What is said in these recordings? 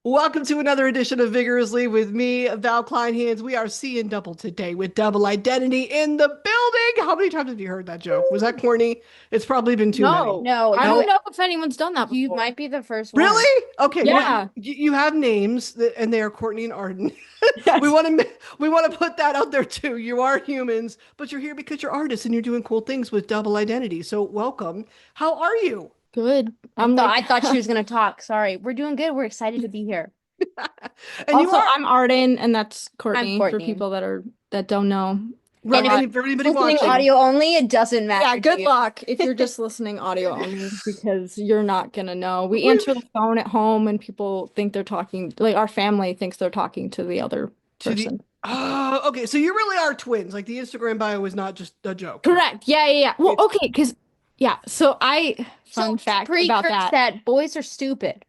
Welcome to another edition of Vigorously with me, Val Kleinhans. We are seeing double today with Double Identity in the building. How many times have you heard that joke? Was that corny? It's probably been too many. No, I you don't know if anyone's done that you before. might be the first one. Really? Okay. Well, Yeah. you have names, and they are Courtney and Arden. We Yes. want to put that out there too. You are humans, but you're here because you're artists and you're doing cool things with Double Identity. So welcome. How are you? Good. I I'm thought like I thought she was gonna talk. Sorry. We're doing good. We're excited to be here. And you also are I'm Arden and that's I'm Courtney for Courtney. people that don't know. right. And if Uh, And for anybody listening watching, audio only, it doesn't yeah, matter to good you. luck if you're just listening audio only because you're not gonna know. We we answer the phone at home and people think they're talking, like our family thinks they're talking to the other to the person. oh, okay. So you really are twins. Like the Instagram bio is not just a joke. Correct. Yeah, yeah, yeah. Well, It's okay, because yeah, so So fun to fact about precursor that. that boys are stupid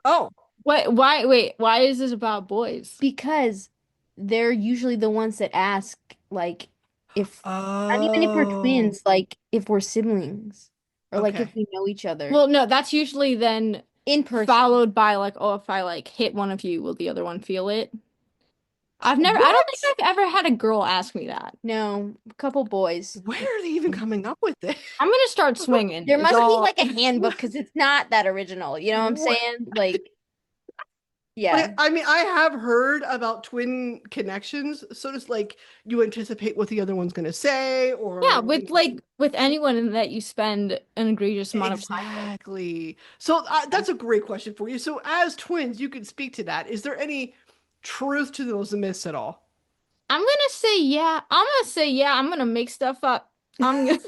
oh, Why is this about boys? because they're usually the ones that ask, like, if not even if we're oh, twins, like if we're siblings or like if okay. we know each other Well, no, that's usually then in person. followed by like, oh, if I like hit one of you, will the other one feel it? I don't think What? I've ever had a girl ask me that. No, a couple boys. Where are they even coming up with this? I'm gonna start swinging. There Is must be all. like a handbook because it's not that original. You know what I'm What? saying? Like, Like, yeah. I mean, I have heard about twin connections. So it's like you anticipate what the other one's gonna say, Yeah, or with with anyone that you spend an egregious amount of time with. exactly. So that's a great question for you. So as twins, you can speak to that. Is there any truth to those myths at all? I'm gonna say yeah. I'm gonna say yeah. I'm gonna make stuff up. I'm gonna.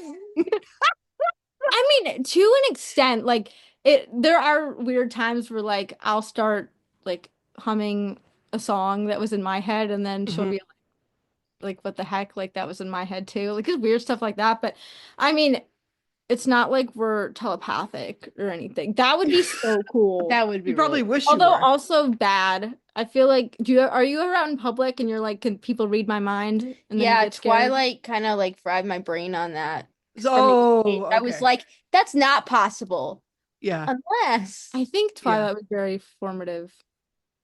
I mean, to an extent, like it. There are weird times where like I'll start like humming a song that was in my head, and then she'll Mhm. be like, what the heck? Like that was in my head too. Like just weird stuff like that. But I mean, it's not like we're telepathic or anything. That would be so cool. That would be You really probably cool. wish you Although were. also bad. I feel like are you ever out in public and you're like, can people read my mind? And then you Yeah, get scared. Twilight kind of like fried my brain on that. 'Cause from a young age, Oh, I was okay. like, that's not possible Yeah. unless. I think Yeah. Twilight was very formative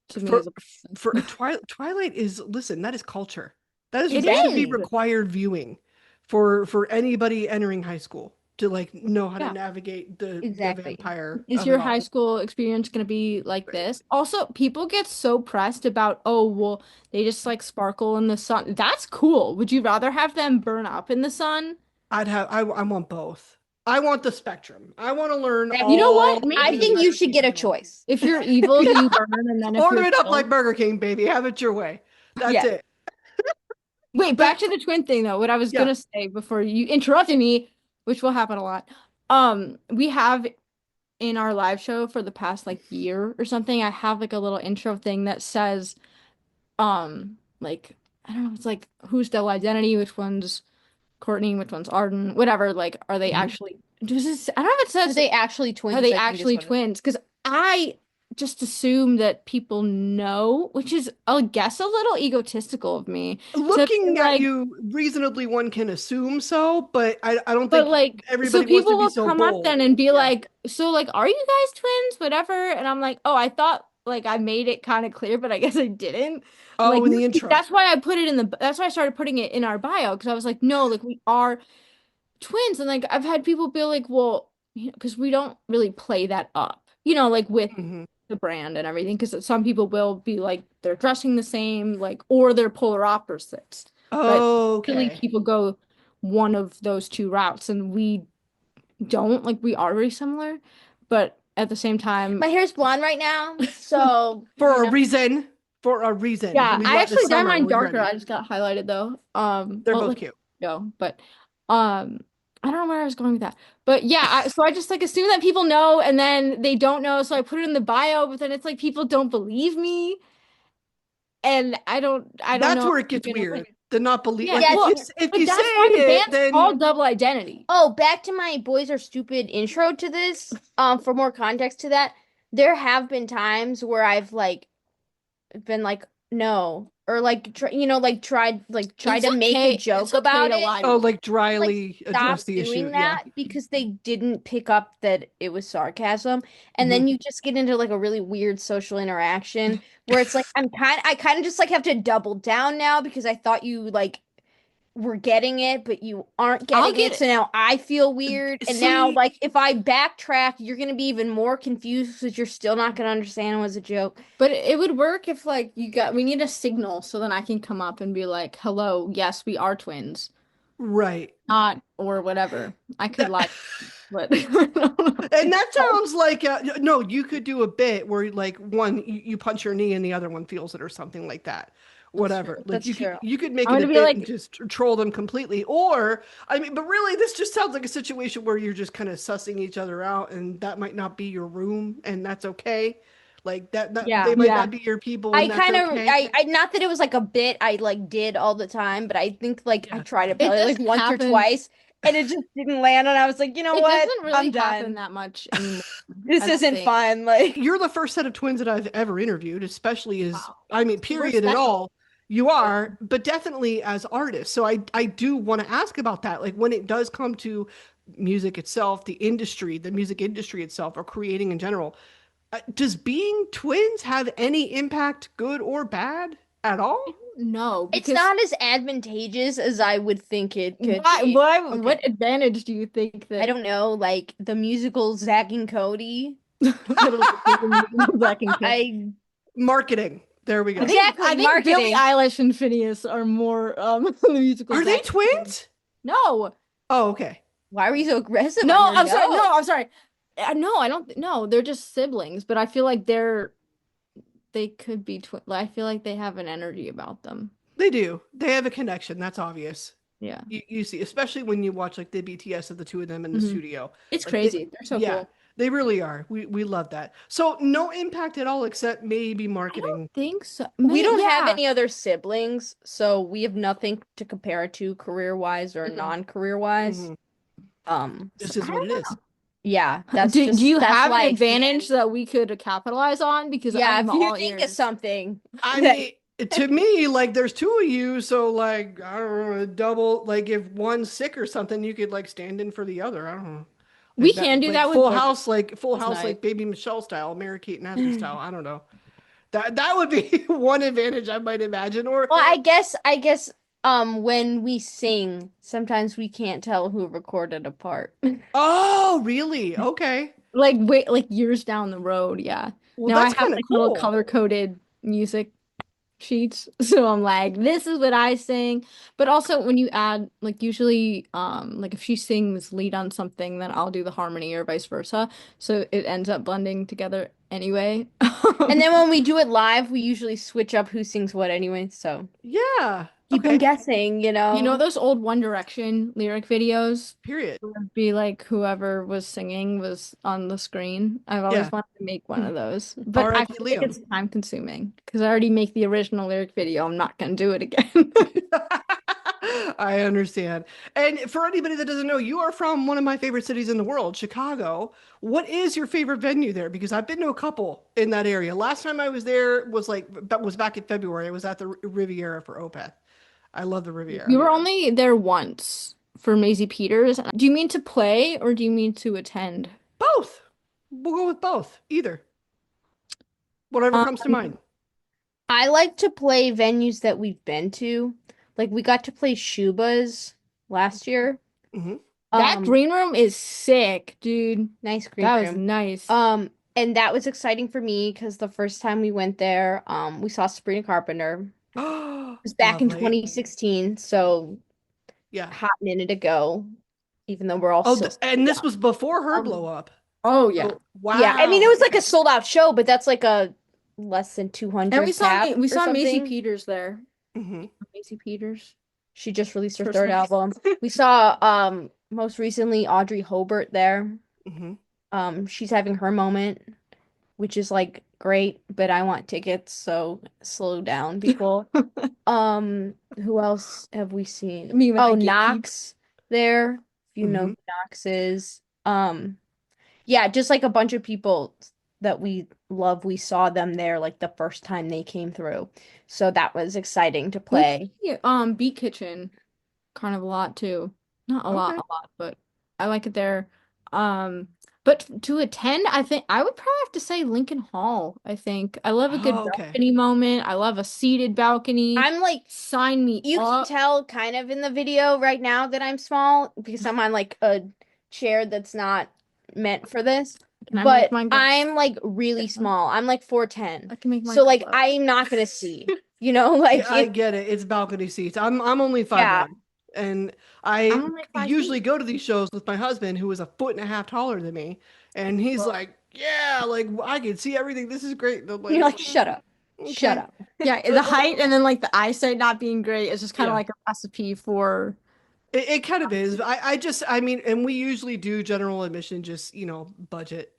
to me For as a person. for a Twilight is listen, that is culture. That is It that should be is. required viewing for anybody entering high school to like know how to Yeah. navigate the Exactly. vampire Is of it your high all. school experience going to be like Right. this? Also, people get so pressed about, oh, well, they just like sparkle in the sun. That's cool. Would you rather have them burn up in the sun? I want both. I want the spectrum. I want to learn You know all what? I of the think you entire should get a spectrum. choice. If you're evil, you burn, and then if Order you're it up like chill. Burger King, baby. Have it your way. That's Yeah. it. Wait, But back to the twin thing though. What I was yeah. gonna say before you interrupted me, which will happen a lot. We have in our live show for the past like year or something, I have like a little intro thing that says, like I don't know, it's like who's Dell Identity, which one's Courtney, which one's Arden, whatever. Like, are they Mhm. actually? I don't know if it Are says they actually are twins? they I think is actually what it is. twins? Because I just assume that people know, which is, I guess, a little egotistical of me to be Looking at like, you, reasonably one can assume so, but I don't but think like, so everybody wants to people be will so come up bold. then and be Yeah. like, so like, are you guys twins? Whatever. And I'm like, oh, I thought like I made it kind of clear, but I guess I didn't. Like, Oh, in the intro. that's why I put it in the, that's why I started putting it in our bio because I was like, no, like we are twins. And like, I've had people be like, well, because we don't really play that up, like with Mhm. the brand and everything because some people will be like they're dressing the same like or they're polar opposites but really Okay. people go one of those two routes and we don't like we are very similar but at the same time My hair's blonde right now, so For a reason. For a reason. yeah We I love the actually dyed summer. mine We darker ready. I just got highlighted though They're well both like cute. no but I don't know where I was going with that but yeah so I just like assume that people know and then they don't know so I put it in the bio but then it's like people don't believe me and I don't That's know if where it I'm gets gonna weird. The not believe yeah, like yeah, if well, if but you say that's why the it, band's then called Double Identity. oh, back to my boys are stupid intro to this. For more context to that, there have been times where I've like been like No. Or like try It's to make okay. a joke It's okay about to it. lie to Oh, each like Like dryly stop address the issue. doing Yeah. that because they didn't pick up that it was sarcasm. And Hmm. then you just get into like a really weird social interaction where it's like I kind of just like have to double down now because I thought you like were getting it, but you aren't I'll getting get it. it. So now I feel weird. And now, See, like, if I backtrack, you're going to be even more confused because you're still not going to understand it was a joke. But it would work if like we need a signal so then I can come up and be like, "Hello, yes, we are twins." right. Not or whatever. I could That, lie, but and that sounds like no, you could do a bit where like one you punch your knee and the other one feels it or something like that. that's Whatever. true. Like That's true. you could make I'm it a gonna be bit and like, just troll them completely. Or I mean, but really this just sounds like a situation where you're just kind of sussing each other out and that might not be your room and that's okay. Like that Yeah. they might yeah. not be your people I and that's kind of, okay. I, not that it was like a bit I like did all the time, but I think like I Yeah. tried it It probably like doesn't once or happen. twice and it just didn't land. And I was like, you know It what? doesn't I'm really happen done. that much anymore. This I don't isn't think. fun. Like, You're the first set of twins that I've ever interviewed, especially as, Wow. I mean, We're period at special. all. You are, but definitely as artists. So I do want to ask about that. Like when it does come to music itself, the industry, the music industry itself, or creating in general, does being twins have any impact, good or bad, at all? No, it's because not as advantageous as I would think it could why be. what Okay. advantage do you think I that don't know, like the musical Zack and Cody. literally Black and Coke? I Marketing. There we go. exactly I think Billie marketing. Eilish and Phineas are more the musical Are they Zack and Cody. twins? No. Oh, okay. Why were you so aggressive on No, your I'm sorry. No, note? I'm sorry. No, I don't no, they're just siblings, but I feel like they could be twin. I feel like they have an energy about them. They do. They have a connection. That's obvious. Yeah. You see, especially when you watch like the BTS of the two of them in the Hmm. studio. It's Like they, crazy. They're so yeah, cool. they really are. We love that. So no impact at all except maybe I don't marketing. think so. We don't have Yeah. any other siblings, so we have nothing to compare it to career-wise or Mhm. non-career-wise. Hmm. So This is I what it don't is. yeah, know. Do you that's have an why I advantage can't. that we could capitalize on? Because Yeah, I'm if you all think of ears. something I that mean, to me, like there's two of you, so like I don't know, double. Like if one's sick or something, you could like stand in for the other. I don't know. We Like can that, do like that with Full both. House, like Full That's House, nice. like Baby Michelle style, Mary Kate and Ashley style. I don't know. That would be one advantage I might imagine. Or Well, I guess when we sing, sometimes we can't tell who recorded a part. oh, really? Okay. Like wait, like years down the road, yeah. Well, Now I that's have kind of like little cool. color-coded music sheets. So I'm like, this is what I sing. But also when you add like usually like if she sings lead on something, then I'll do the harmony or vice versa. So it ends up blending together anyway. And then when we do it live, we usually switch up who sings what anyway, so Yeah. keep them Okay. guessing, you You know know. those old One Direction lyric videos? Period. It would be like whoever was singing was on the screen. I've always Yeah. wanted to make one of those, but I R.I.P. feel like Liam. it's time consuming because I already make the original lyric video. I'm not gonna do it again. I understand. And for anybody that doesn't know, you are from one of my favorite cities in the world, Chicago. What is your favorite venue there? Because I've been to a couple in that area. Last time I was there was like that was back in February. I was at the Riviera for Opeth. I love the We Riviera. were only there once for Maisie Peters. Do you mean to play or do you mean to attend? Both. We'll go with both. Either. Whatever Um, comes to mind. I like to play venues that we've been to. Like we got to play Shuba's last year. Hmm. that Um, green room is sick, dude. nice green That was room. nice. And that was exciting for me because the first time we went there, we saw Sabrina Carpenter. It was back in Lovely. 2016, so Yeah. hot minute ago, even though we're all Oh, still and this young. was before her blow Um, up. Oh yeah. Oh, yeah, I mean it wow. was like a Okay. sold out show, but that's like a less than And we 200 saw cap we or saw Maisie something. Peters there. Hmm. Maisie Peters. She just released her third Personal. album. We saw most recently Audrey Hobart there. Hmm. She's having her moment, which is like great, but I want tickets, so slow down, people. Who else have we seen? Me when I Oh, gatekeep. Knox there, if you know Hmm. who Knox is. Yeah, just like a bunch of people that we love we saw them there like the first time they came through. So that was exciting to We play. play Beat Kitchen kind of a lot too. Not Okay. a lot, but I like it there. But to attend, I think I would probably have to say Lincoln Hall. I think I love a good Oh, okay. balcony moment. I love a seated balcony. I'm like, Sign me you can up. tell kind of in the video right now that I'm small because I'm on like a chair that's not meant for this. Can I make But mine go? I'm like really small. I'm like 4'10". I can make mine So go like up. I'm not gonna see. You know, Yeah, like I it, get it. It's balcony seats. I'm only yeah. 5'1", and I'm I only 5 feet. usually go to these shows with my husband, who is a foot and a half taller than me, and he's Well, like, "Yeah, like I can see everything. This is great." And I'm like, You're like, shut up. Shut Okay." up. yeah, the height and then like the eyesight not being great is just kind of Yeah, like a recipe for. it kind of is. I mean, and we usually do general admission, just budget.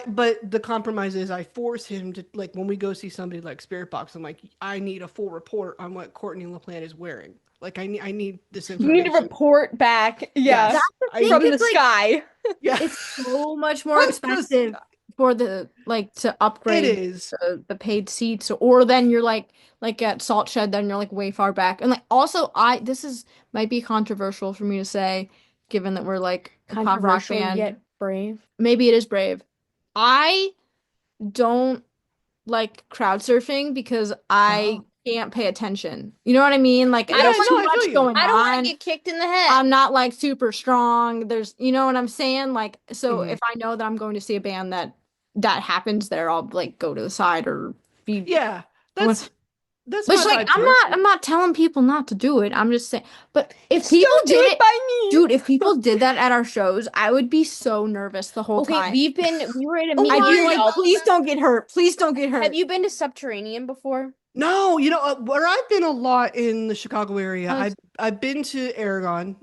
But the compromise is I force him to, like, when we go see somebody like Spirit Box, I'm like, I need a full report on what Courtney LaPlante is wearing. Like, I need this You need to information. report back. Yeah. Yes, That's the I thing. From need. the It's like sky. Yeah, it's so much more because expensive for the like to it upgrade is. the paid seats, or then you're like at Salt Shed, then you're like way far back. And like also I this is might be controversial for me to say, given that we're like a pop rock Controversial band. yet brave. Maybe it is brave. I don't like crowd surfing because I Oh, can't pay attention. You know what I mean? Like I yeah. there's don't too No, I feel much you. going I don't want to on. get kicked in the head. I'm not like super strong. There's, you know what I'm saying? Like, so Mhm. if I know that I'm going to see a band that happens there, I'll like go to the side or be. Yeah, that's that's Which my like vibe too. I'm not telling people not to do it. I'm just saying. But if Just people don't do did it it, by me. dude, if people did that at our shows, I would be so nervous the whole Okay, time. we were at a Oh, meet I'd and be greet why? like, also. please don't get hurt. Please don't get Have hurt. you been to Subterranean before? No, where I've been a lot in the Chicago area. Uh, I've been to Aragon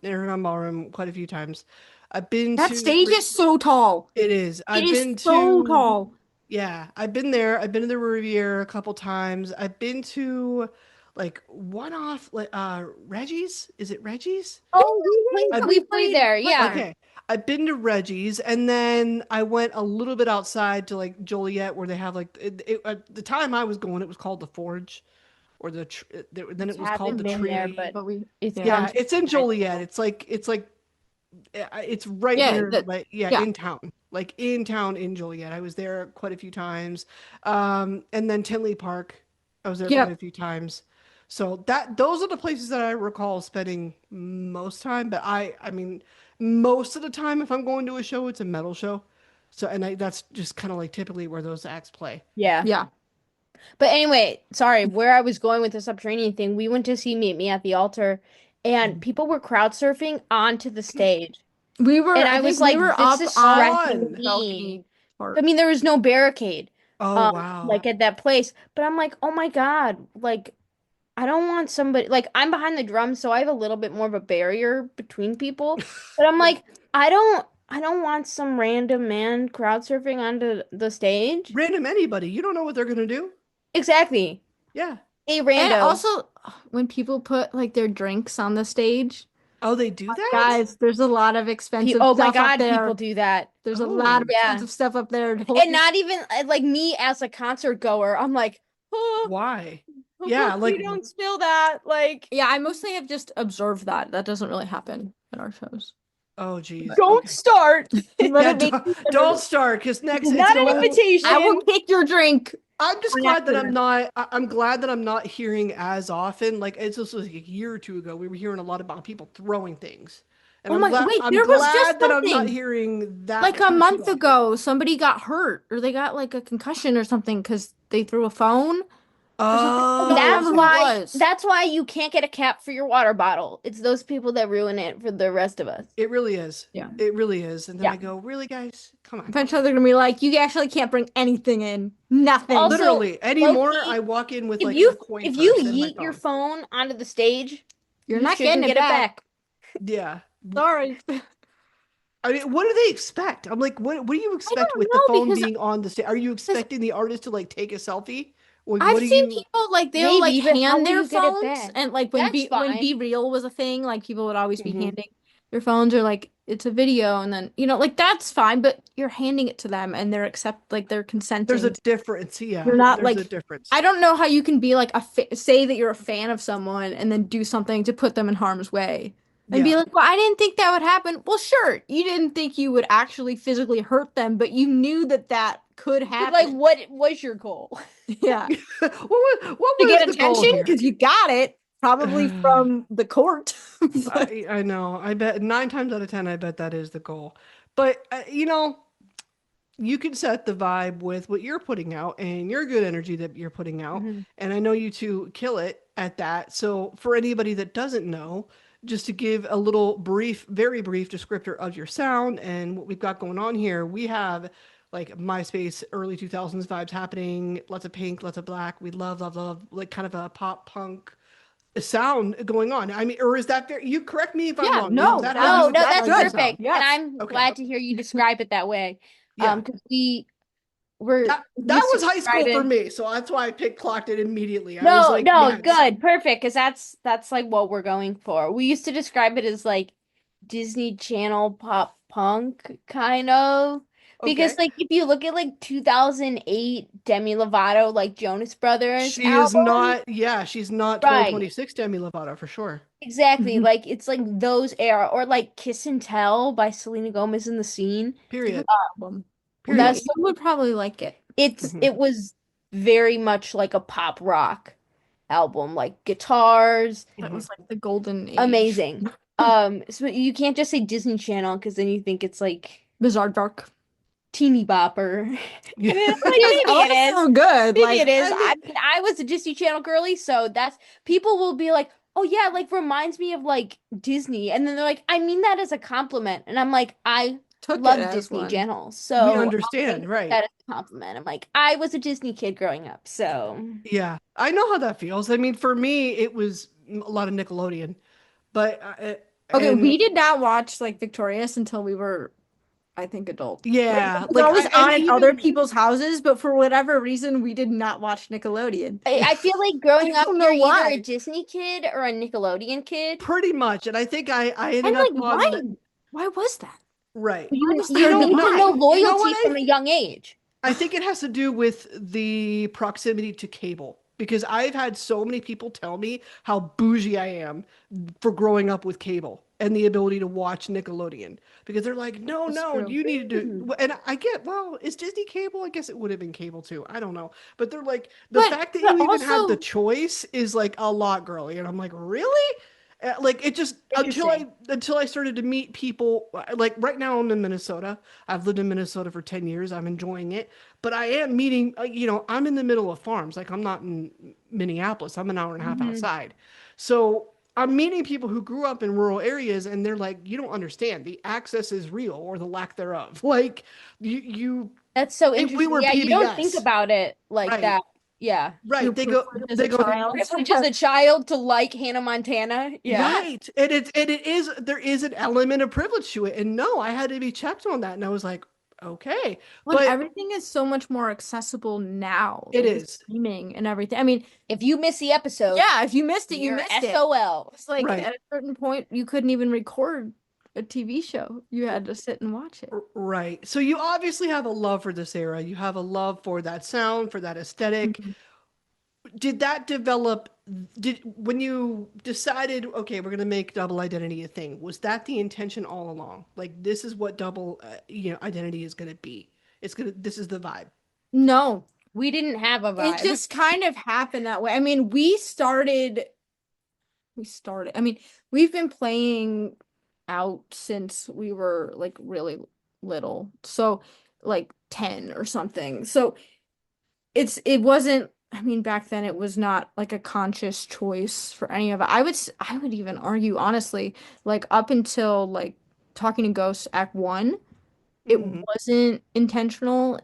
Ballroom quite a few times. I've been that to stage is so tall. it is. It I've is been so to tall. Yeah, I've been there. I've been to the Riviera a couple times. I've been to like one off like Reggie's. Is it Reggie's? Oh, I've we played there. Yeah. Okay. I've been to Reggie's, and then I went a little bit outside to like Joliet, where they have like at the time I was going, it was called the Forge, or then it was called Haven't the been there, Tree. but But we, it's yeah. Yeah, been it's in nice. Joliet. It's like it's right Yeah, near, that, like, yeah, yeah. in town, like in town in Joliet. I was there quite a few times. And then Tinley Park, I was there quite a Yep. few times. So those are the places that I recall spending most time. But I mean, most of the time, if I'm going to a show, it's a metal show. So, and that's just kind of like typically where those acts play. Yeah. Yeah. But anyway, sorry, where I was going with the subterranean thing, we went to see Meet Me at the Altar, and Mhm. people were crowd surfing onto the stage. And I I was think we like, were this up is on stressing Fun. the me. balcony I part. mean, there was no barricade, Oh, wow. like at that place. But I'm like, oh my God, like I don't want somebody like I'm behind the drums, so I have a little bit more of a barrier between people. But I'm Yeah. like, I don't want some random man crowd surfing onto the stage. Random anybody. You don't know what they're gonna do. Exactly. Yeah. A And rando. also, when people put like their drinks on the stage, Oh, they do that? guys, there's a lot of expensive Oh my stuff up God, people there. do that. There's a lot of Oh, Yeah. expensive stuff up there. And not even like me as a concert goer, I'm like, oh, why? I Yeah, hope we like, don't spill that. Like, Yeah, I mostly have just observed that. That doesn't really happen at our shows. oh, geez. don't Okay. start. But Yeah, it makes me don't start, because next it's Not an going. I will invitation. take your drink I'm just on glad that accident. I'm glad that I'm not hearing as often. Like, it's just like a year or two ago, we were hearing a lot about people throwing things. And Oh my, wait, I'm there was just glad that I'm not something hearing that like a too month often. ago. Somebody got hurt or they got like a concussion or something because they threw a phone or something. I don't Oh, remember who it was. That's why you can't get a cap for your water bottle. It's those people that ruin it for the rest of us. it really is. Yeah. It really is. And then Yeah. I go, really, guys? Come on. Eventually they're gonna be like, you actually can't bring anything in. Nothing. Also, Literally, anymore, low-key, I walk in with if like you a coin if you purse and my yeet your phone. phone onto the stage, You're you not shouldn't getting it get back. Yeah. Sorry. I mean, what do they expect? I'm like, what do you I expect don't with the know phone because being on the stage? Are you expecting the artist to like take a selfie? Or I've what do seen you people like they'll like Maybe, but how hand will their you get it phones back? and like That's when fine. Be Real was a thing, like people would always be Mhm. handing their phones or like it's a video and then, like that's fine, but you're handing it to them and they're There's a consenting. difference. Yeah, You're not there's like, a difference. I don't know how you can be like say that you're a fan of someone and then do something to put them in harm's way and be Yeah. like, well, I didn't think that would happen. Well, sure, you didn't think you would actually physically hurt them, but you knew that that could But like, happen. what was your goal? Yeah. What To was get the goal attention here? because you got it probably from the court. But I know. I bet 9 times out of 10, I bet that is the goal. But you can set the vibe with what you're putting out and your good energy that you're putting out. Mhm. And I know you two kill it at that. So for anybody that doesn't know, just to give a little brief, very brief descriptor of your sound and what we've got going on here, we have like MySpace early 2000s vibes happening, lots of pink, lots of black. We love, love, love, like kind of a pop punk sound going on. I mean, or is that fair? You correct me if I'm yeah, wrong. Is no, that how No, you no, that's that's describe your good. sound? perfect. And Yes. I'm Okay. glad to hear you describe it that way. Yeah. Because we're That used to was high school for describing. me, so that's why I picked clocked it immediately. I was No, like, no, yes. good, perfect, because that's like what we're going for. We used to describe it as like Disney Channel pop punk kind of. Okay. Because like if you look at like 2008 Demi Lovato like Jonas Brothers She is album, not, yeah, she's not right. 2026 Demi Lovato for sure. Exactly. Mhm. Like it's like those era or like Kiss and Tell by Selena Gomez in the Scene. Period. Album. Period. That's You would probably like it. Mhm. it was very much like a pop rock album, like guitars, That Mhm. was like the golden age. amazing. So you can't just say Disney Channel because then you think it's like Bizarre Dark. teeny bopper. Yeah. I mean, maybe it is. Also good. Maybe it Like, is. I mean, I mean, I was a Disney Channel girly, so that's people will be like, "Oh yeah, like reminds me of like Disney," and then they're like, "I mean that as a compliment," and I'm like, "I took it love as Disney one. Channel, we so I'll take understand, right? that as a compliment." I'm like, "I was a Disney kid growing up, so." Yeah. I know how that feels. I mean, for me, it was a lot of Nickelodeon, but Okay, and we did not watch like Victorious until we were, I think, adult. Like, yeah, it was like always and on in other even people's houses, but for whatever reason, we did not watch Nickelodeon. I feel like I growing up, don't you're know either a why. Disney kid or a Nickelodeon kid. pretty much, and I think I And ended like, up on why was that? right. Why You was you there don't need to not? know You know what loyalty from a young age. I think it has to do with the proximity to cable because I've had so many people tell me how bougie I am for growing up with cable and the ability to watch Nickelodeon because they're like, no, That's no, true. you need to Hmm. do. And I get, well, is Disney cable? I guess it would have been cable too. I don't know. But they're like, the But fact that but you even have the also, choice is like a lot, girly. And I'm like, really? Like it just Interesting. until I started to meet people like right now I'm in Minnesota. I've lived in Minnesota for 10 years. I'm enjoying it, but I am meeting I'm in the middle of farms. Like I'm not in Minneapolis. I'm an hour and a half Hmm. outside. So I'm meeting people who grew up in rural areas and they're like, you don't understand. The access is real or the lack thereof. Like you That's so we interesting. were Yeah, you don't think PBS. about it like Right. that. Yeah. you're Right. privileged as a They go child. Privilege as a child to like Hannah Montana. Yeah. right. And it is there is an element of privilege to it. And no, I had to be checked on that. And I was like, okay. When But everything is so much more accessible now, it like the is. streaming and everything. I mean, If you miss the episode, yeah, if you missed it, you you're missed it. SOL. It's like Right. at a certain point, you couldn't even record a TV show. You had to sit and watch it. Right. So you obviously have a love for this era. You have a love for that sound, for that aesthetic. Mhm. Did that develop did when you decided, okay, we're going to make double identity a thing, was that the intention all along? Like this is what double identity is going to be. This is the vibe. No, we didn't have a It vibe. just kind of happened that way. I mean, I mean, we've been playing out since we were like really little. So like 10 or something. So it wasn't, I mean, back then it was not like a conscious choice for any of it. I would even argue honestly, like up until like Talking to Ghosts Act 1, it Mhm. wasn't intentional.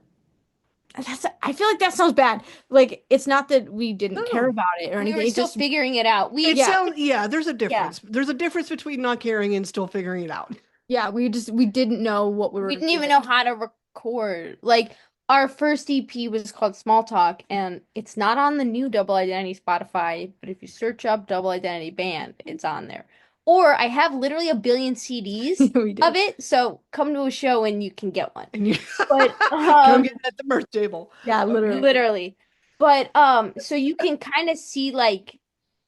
I feel like that sounds bad. Like it's not that we didn't care No. about it or We anything. were It still just figuring it out. It yeah, sounds yeah, there's a Yeah, difference. There's a difference between not caring and still figuring it out. yeah, we didn't know what we we were didn't even doing. know how to record. Like our first EP was called Small Talk, and it's not on the new Double Identity Spotify, but if you search up Double Identity Band, it's on there. Or I have literally a billion CDs We do. of it, so come to a show and you can get one. And you But come get it at the birth table. Yeah, literally. literally. But so you can kind of see like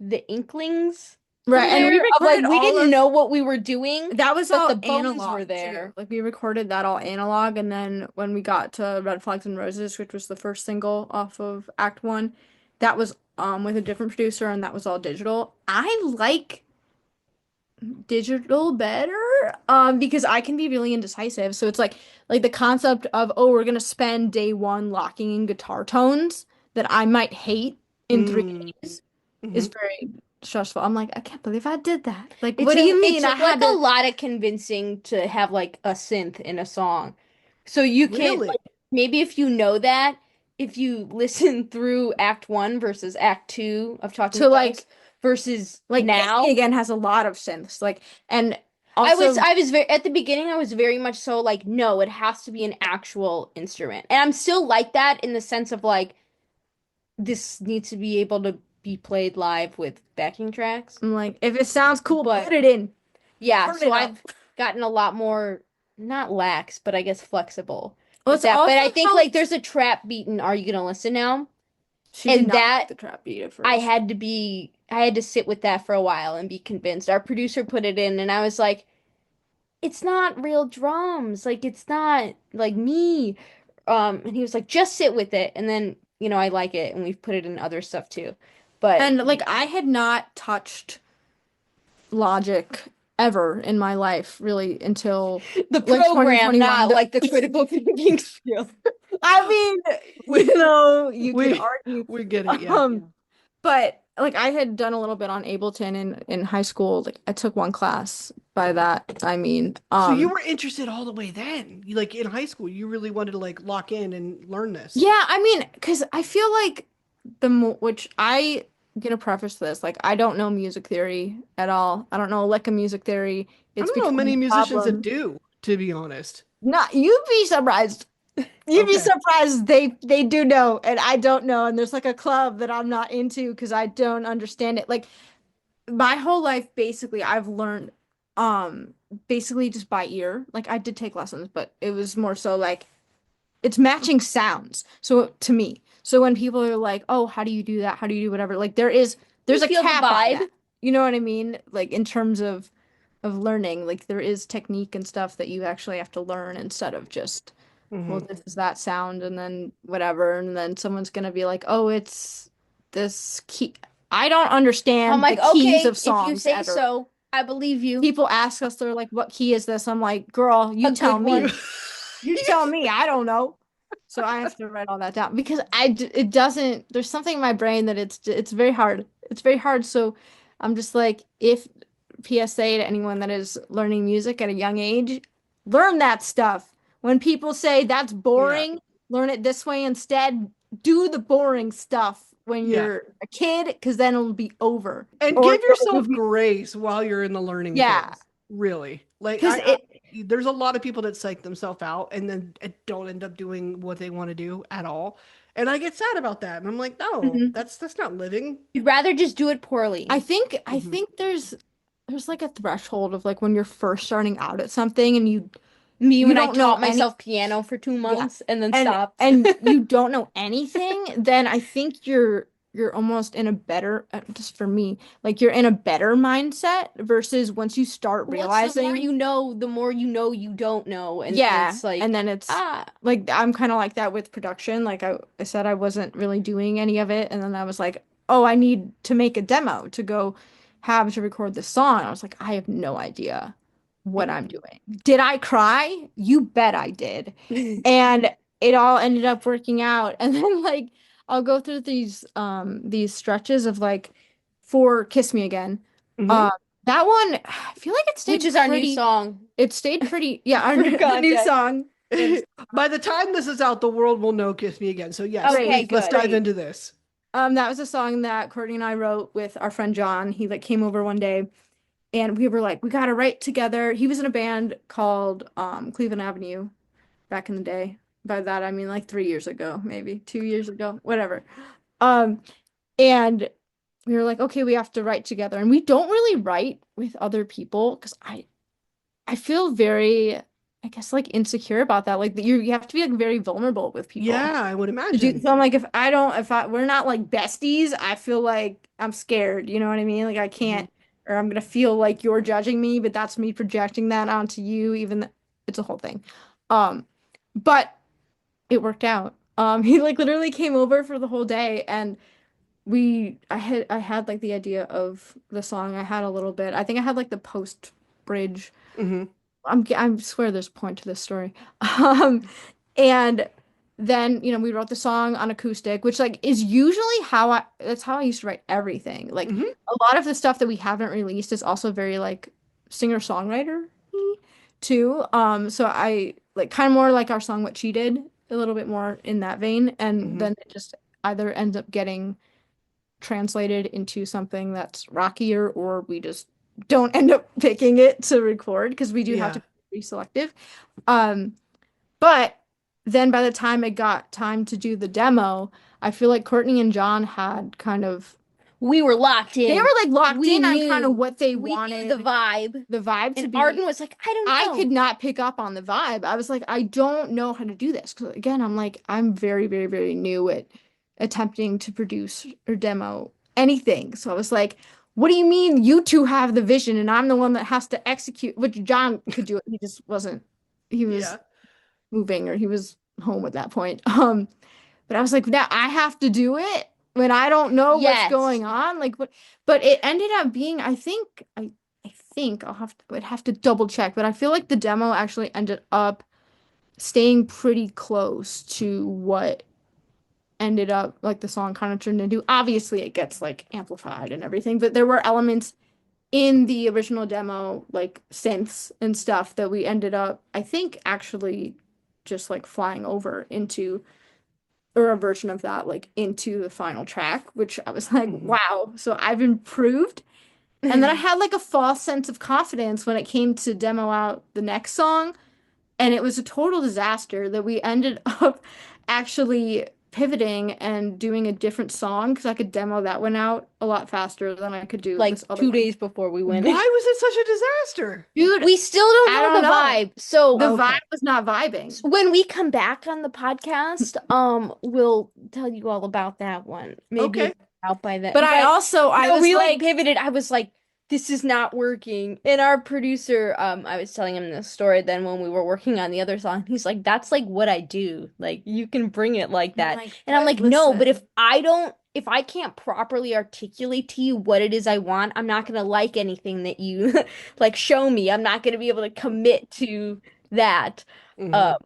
the inklings Right, from and we there of like recorded we all didn't of know what we were doing, that was but all the bones analog were too. there. Like we recorded that all analog, and then when we got to Red Flags and Roses, which was the first single off of Act One, that was with a different producer, and that was all digital. I like digital better because I can be really indecisive. So it's like the concept of, oh, we're gonna spend day one locking in guitar tones that I might hate in three Mm. days is Mhm. very stressful. I'm like, I can't believe I did that. Like, what do you It mean I took had like a to? lot of convincing to have like a synth in a song. So you can Really? like maybe if you know that, if you listen through Act One versus Act Two of Talking To Heads versus like Kiss Me now. Again has a lot of synths. Like, and also, I was very at the beginning I was very much so like no, it has to be an actual instrument. And I'm still like that in the sense of like this needs to be able to be played live with backing tracks. I'm like, if it sounds cool, But put it in. yeah, Turn so it up. I've gotten a lot more not lax, but I guess flexible Well, with it's that. But also I think like helped. there's a trap beat in Are You Gonna Listen Now? She did And not like that the trap beat at I first. had to be I had to sit with that for a while and be convinced. Our producer put it in and I was like, it's not real drums. Like it's not like me. And he was like, just sit with it. And then, I like it and we've put it in other stuff too. But And like, I had not touched Logic ever in my life, really, until the like program, 2021. not like the critical thinking skill. I mean, We you could we argue. we get it, yeah. Um, but like I had done a little bit on Ableton in high school. Like I took one class. By that, I mean, So you were interested all the way then. You like in high school, you really wanted to like lock in and learn this. yeah, I mean, because I feel like the mo which I gonna preface this, like I don't know music theory at all. I don't know like a music theory. I It's don't know become many a musicians that problem. do, to be honest. Not you'd be surprised. You'd be Okay. surprised they do know and I don't know. And there's like a club that I'm not into because I don't understand it. Like my whole life basically I've learned basically just by ear. Like I did take lessons, but it was more so like it's matching sounds. So to me. So when people are like, "Oh, how do you do that? How do you do whatever?" Like You there's a feel the cap on vibe. that. You know what I mean? Like in terms of learning, like there is technique and stuff that you actually have to learn instead of just well, Hmm. this is that sound, and then whatever, and then someone's gonna be like, oh, it's this key. I don't I'm understand the like, keys okay, of if you songs say ever. so, I believe you. People ask us, they're like, what key is this? I'm like, girl, A you tell good You me. one. You tell me. I don't know. So I have to write all that down because it doesn't, there's something in my brain that it's very hard. It's very hard. So I'm just like, if PSA to anyone that is learning music at a young age, learn that stuff. When people say that's yeah. boring, learn it this way instead. Do the boring stuff when Yeah. you're a kid, because then it'll be over. And Or give it'll yourself be, grace while you're in the learning yeah, phase. Really. Like because it, there's a lot of people that psych themselves out and then don't end up doing what they want to do at all. And I get sad about that. And I'm like, no, Mhm. that's not living. You'd rather just do it poorly. I Hmm. think there's like a threshold of like when you're first starting out at something and Me you when I don't know taught any myself piano for two yeah months and then stopped. and you don't know anything, then I think you're almost in a better just for me, like you're in a better mindset versus once you start Well, it's the more realizing you know, the more you know you don't know. And then yeah, it's and like, then it's ah, like I'm kind of like that with production. Like I said I wasn't really doing any of it, and then I was like, oh, I need to make a demo to go have to record this song. I was like, I have no idea what I'm doing. Did I cry? You bet I did. And it all ended up working out. And then like I'll go through these stretches of like for Kiss Me Again. Hmm. Um that one I feel like which is our new song it stayed pretty, yeah, for the new context. song. Is By the time this is out, the world will know Kiss Me Again. So yes, great, Okay, please let's good. dive great. into this. That was a song that Courtney and I wrote with our friend John. He like came over one day and we were like, we gotta write together. He was in a band called Cleveland Avenue back in the day. By that I mean like 3 years ago, maybe 2 years ago, whatever. Um, and we were like, okay, we have to write together. And we don't really write with other people because I feel very, I guess, like insecure about that. Like you have to be like very vulnerable with people Yeah, I would to do. imagine. So I'm like, we're not like besties, I feel like I'm scared. You know what I mean? Like I Mhm. can't, or I'm gonna feel like you're judging me, but that's me projecting that onto you. It's a whole thing. Um, but it worked out. He like literally came over for the whole day, and I had like the idea of the song. I had a little bit. I think I had like the post bridge. Mhm. I swear there's a point to this story. Um, and then, we wrote the song on acoustic, which like is usually that's how I used to write everything. Like Mhm. a lot of the stuff that we haven't released is also very like singer-songwriter too. So I like kind of more like our song What She Did, a little bit more in that vein. And Mhm. then it just either ends up getting translated into something that's rockier, or we just don't end up picking it to record because we do have to Yeah. be pretty selective. Um, but then by the time it got time to do the demo, I feel like Courtney and John had kind of We were locked they in. were like locked We in on kind of knew. what they We knew the wanted vibe. the vibe to And be. Arden was like, I don't I could know. not pick up on the vibe. I was like, I don't know how to do this. 'Cause again, I'm like, I'm very, very, very new at attempting to produce or demo anything. So I was like, what do you mean you two have the vision and I'm the one that has to execute? Which John could do it. He just wasn't, he was Yeah. moving, or he was home at that point. But I was like, now I have to do it when I don't know what's Yes. going on. Like what, but it ended up being, I think would have to double check, but I feel like the demo actually ended up staying pretty close to what ended up like the song kind of turned into. Obviously, it gets like amplified and everything, but there were elements in the original demo, like synths and stuff, that we ended up, I think, actually just like flying over into, or a version of that, like into the final track, which I was like, Mhm. wow. So I've improved. And then I had like a false sense of confidence when it came to demo out the next song. And it was a total disaster that we ended up actually pivoting and doing a different song because I could demo that one out a lot faster than I could do Like this other two one. days before we went Why in. was it such a disaster? Dude, We still don't I know don't the know. vibe. So The Okay. vibe was not vibing. when we come back on the podcast, we'll tell you all about that one. Maybe Okay. it's out by then. But But I no, was we like like, pivoted. I was like, this is not working. And our producer, I was telling him this story then when we were working on the other song. He's like, that's like what I do. Like you can bring it like I'm that. like, And I'm but like, no, but listen. if I can't properly articulate to you what it is I want, I'm not gonna like anything that you like show me. I'm not gonna be able to commit to that. Mhm. Um,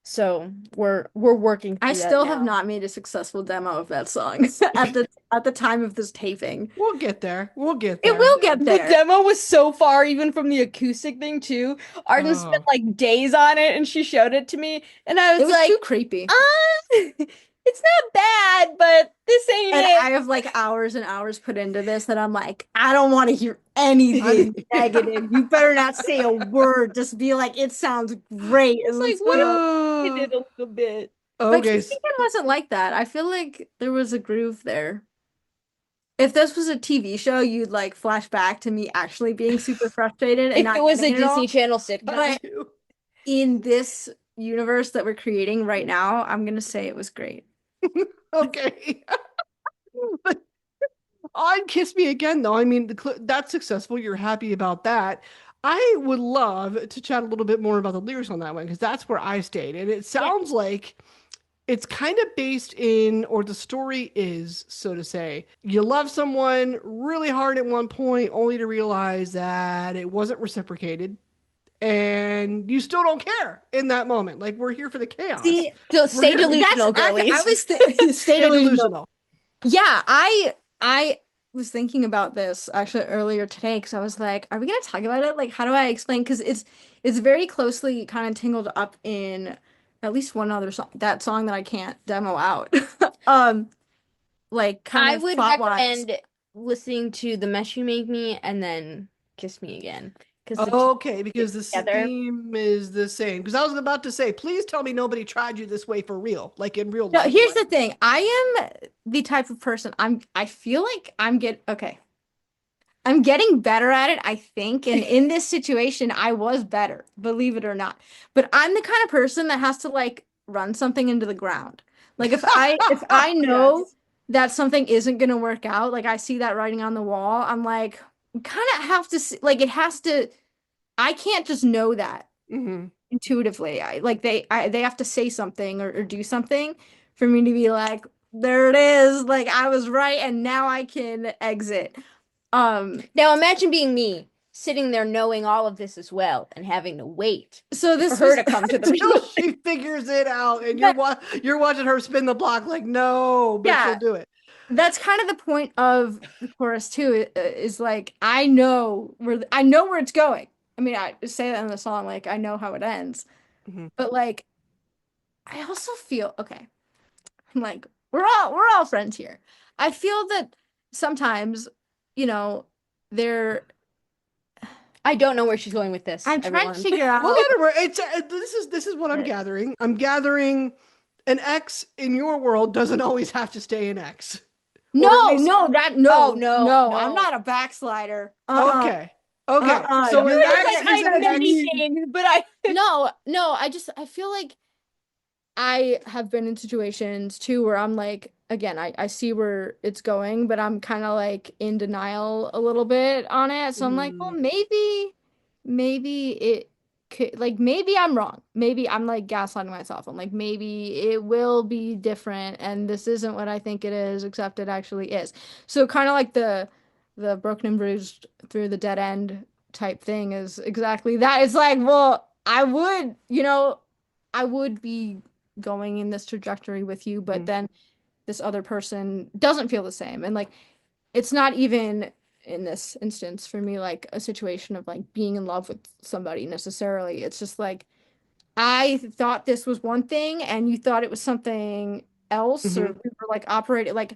so we're working I through that still have now. not made a successful demo of that song at the time of this taping. We'll get there. We'll get It there. will get The there. demo was so far even from the acoustic thing too. Arden spent Oh. like days on it and she showed it to me and I It was was too like, creepy. it's not bad, but this ain't And it. I have like hours and hours put into this that I'm like, I don't want to hear I, anything negative. You better not say a word. Just be like, it sounds great, It's and like, let's what if go. we did a little bit? But okay. Kiss Me Again wasn't like that. I feel like there was a groove there. If this was a TV show, you'd like flash back to me actually being super frustrated and If it not was getting a it at Disney all. Channel sitcom. But in this universe that we're creating right now, I'm gonna say it was great. Okay. But on Kiss Me Again, though, I mean, that's successful. You're happy about that. I would love to chat a little bit more about the lyrics on that one because that's where I stayed. And it Yeah. sounds like it's kind of based in, or the story is, so to say, you love someone really hard at one point only to realize that it wasn't reciprocated and you still don't care in that moment. Like, we're here for the chaos. See, so We're stay here. delusional, I girlies. was stay Stay delusional. delusional. Yeah, I was thinking about this actually earlier today because I was like, are we gonna talk about it? Like, how do I explain? Because it's very closely kind of tangled up in at least one other song, that song that I can't demo out. Um, like kind I of would plot wise. recommend listening to The Mess You Make Me and then Kiss Me Again. because the two Okay, because the together. theme is the same. Because I was about to say, please tell me nobody tried you this way for real, like in real No, life. here's the thing. I am the type of person I feel like okay. I'm getting better at it, I think. And in this situation, I was better, believe it or not. But I'm the kind of person that has to like run something into the ground. Like if I know Yes. that something isn't gonna work out, like I see that writing on the wall, I'm like, kind of have to see, like it has to. I can't just know that Hmm. intuitively. They have to say something or do something for me to be like, there it is. Like I was right, and now I can exit. Um, Now imagine being me, sitting there knowing all of this as well and having to wait so for this her was to come to the Until result. she figures it out, and that, you're watching her spin the block like, no, but she'll yeah, do it. that's kind of the point of the chorus too, is like I know where it's going. I mean, I say that in the song, like I know how it ends, Hmm. but like I also feel okay. Like we're all friends here. I feel that sometimes, you know, there I don't know where she's going with this, I'm trying to everyone. figure Well, out let her. It's this is what I'm gathering. I'm gathering an X in your world doesn't always have to stay an X, or at no, least no, that Oh no, no, no, I'm no. not a backslider. okay, okay. So You're an not Like X I is an know gonna X. be anything, but I no, I feel like I have been in situations too where I'm like, again, I see where it's going, but I'm kind of like in denial a little bit on it. So I'm like, well, Mhm. maybe it could, like, maybe I'm wrong. Maybe I'm like gaslighting myself. I'm like, maybe it will be different and this isn't what I think it is, except it actually is. So kind of like the broken and bruised through the dead end type thing is exactly that. It's like, well, I would be going in this trajectory with you, but Mhm. then this other person doesn't feel the same. And like it's not even in this instance for me like a situation of like being in love with somebody necessarily. It's just like I thought this was one thing and you thought it was something else, or Mhm. we were like operating like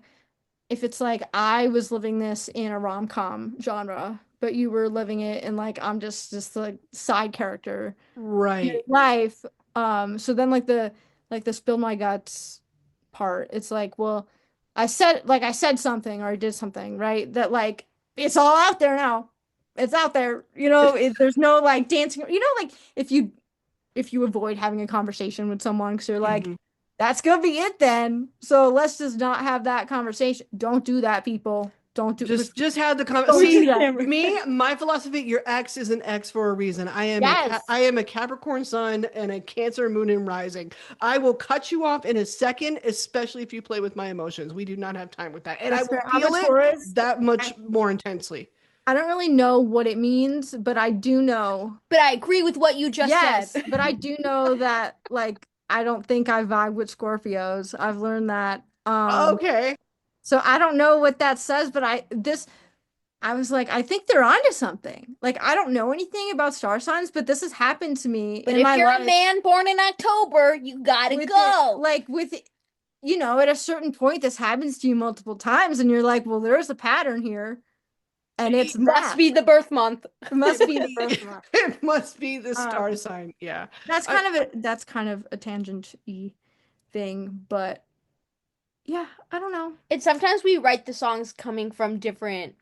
if it's like I was living this in a rom-com genre, but you were living it in like I'm just like side character your Right. life. So then like the spill my guts part, it's like, well, I said something or I did something, right? That like it's all out there now. It's out there. There's no like dancing. Like if you avoid having a conversation with someone because you're like, Mhm. that's gonna be it then. So let's just not have that conversation. Don't do that, people. Don't do Just have the don't do see that. me, my philosophy, your X is an X for a reason. Yes. I am a Capricorn sun and a Cancer moon and rising. I will cut you off in a second, especially if you play with my emotions. We do not have time with that. And I That's will fair. I'm a feel it Taurus. that much more intensely. I don't really know what it means, but I do know. but I agree with what you just said. Yes, but I do know that like I don't think I vibe with Scorpios. I've learned that. Okay. So I don't know what that says, but I was like, I think they're onto something. Like I don't know anything about star signs, but this has happened to me But in if my you're a life man born in October, you gotta with it, go. like with at a certain point this happens to you multiple times and you're like, well, there's a pattern here and it's Must that. be the birth month. It must be the birth It, month. it must be the star Um, sign. Yeah. That's I, kind of a tangent-y thing, but yeah, I don't know. And sometimes we write the songs coming from different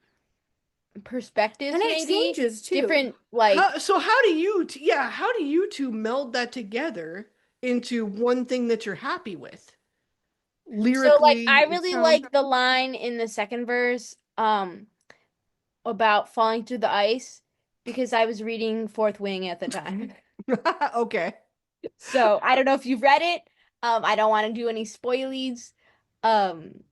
perspectives, And it maybe changes too. different like. how do how do you two meld that together into one thing that you're happy with? So like Lyrically, I it really sounds like the line in the second verse about falling through the ice because I was reading Fourth Wing at the time. okay. So I don't know if you've read it. I don't want to do any spoilies. Um,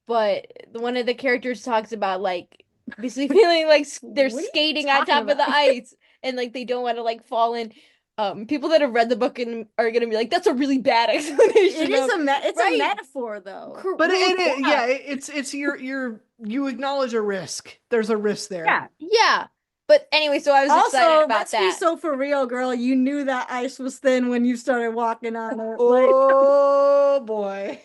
but one of the characters talks about like basically feeling like they're What are you skating on talking top of about? the ice and like they don't want to like fall in. People that have read the book and are gonna be like, that's a really bad It explanation is of it's a right. metaphor though. But Well, yeah, it's you acknowledge a risk. There's a risk there. yeah. But anyway, so I was excited Also, about let's be that. so for real, girl. You knew that ice was thin when you started walking on it. Like, Oh boy.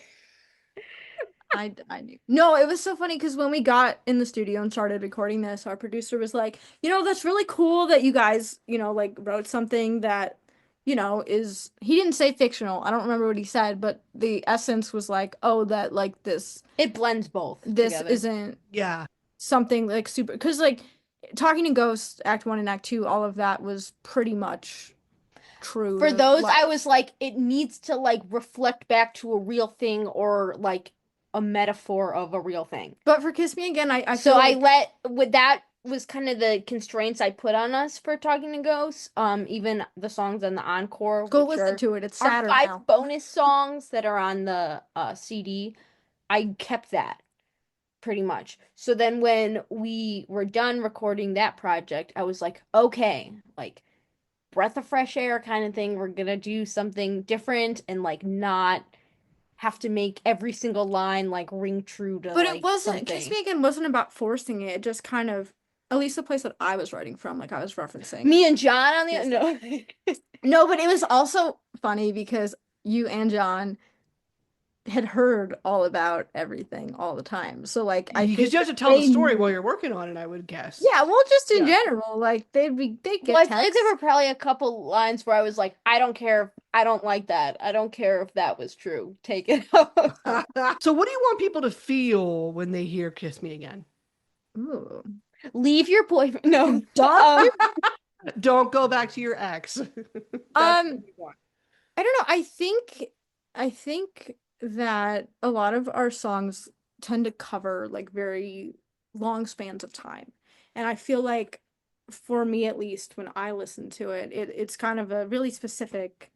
I knew. No, it was so funny because when we got in the studio and started recording this, our producer was like, that's really cool that you guys, like wrote something that, is he didn't say fictional. I don't remember what he said, but the essence was like, oh, that like It blends both this together. isn't Yeah. something like super because like Talking to Ghosts, Act 1 and Act 2, all of that was pretty much true For to those, life. I was like, it needs to like reflect back to a real thing or like a metaphor of a real thing. But for Kiss Me Again, I So feel I like with that was kind of the constraints I put on us for Talking to Ghosts. Even the songs on the encore, go which listen to it. It's are sadder 5 now. bonus songs that are on the CD. I kept that pretty much. So then when we were done recording that project, I was like, okay, like breath of fresh air kind of thing. We're gonna do something different and like not have to make every single line like ring true to But it like wasn't, Kiss something. Me Again wasn't about forcing it. It just kind of, at least the place that I was writing from, like I was referencing. Me and John on the Yes. no. No, but it was also funny because you and John had heard all about everything all the time. So like I Because think you have that to tell the they story while knew. you're working on it, I would guess. Yeah, well, just in Yeah. general, like they'd get Well, I feel like texts. there were probably a couple lines where I was like, I don't care. I don't like that. I don't care if that was true. Take it out. So what do you want people to feel when they hear Kiss Me Again? Ooh. Leave your boyfriend. No. Dog. Don't go back to your ex. That's what you want. I don't know. I think that a lot of our songs tend to cover like very long spans of time. And I feel like for me at least when I listen to it, it's kind of a really specific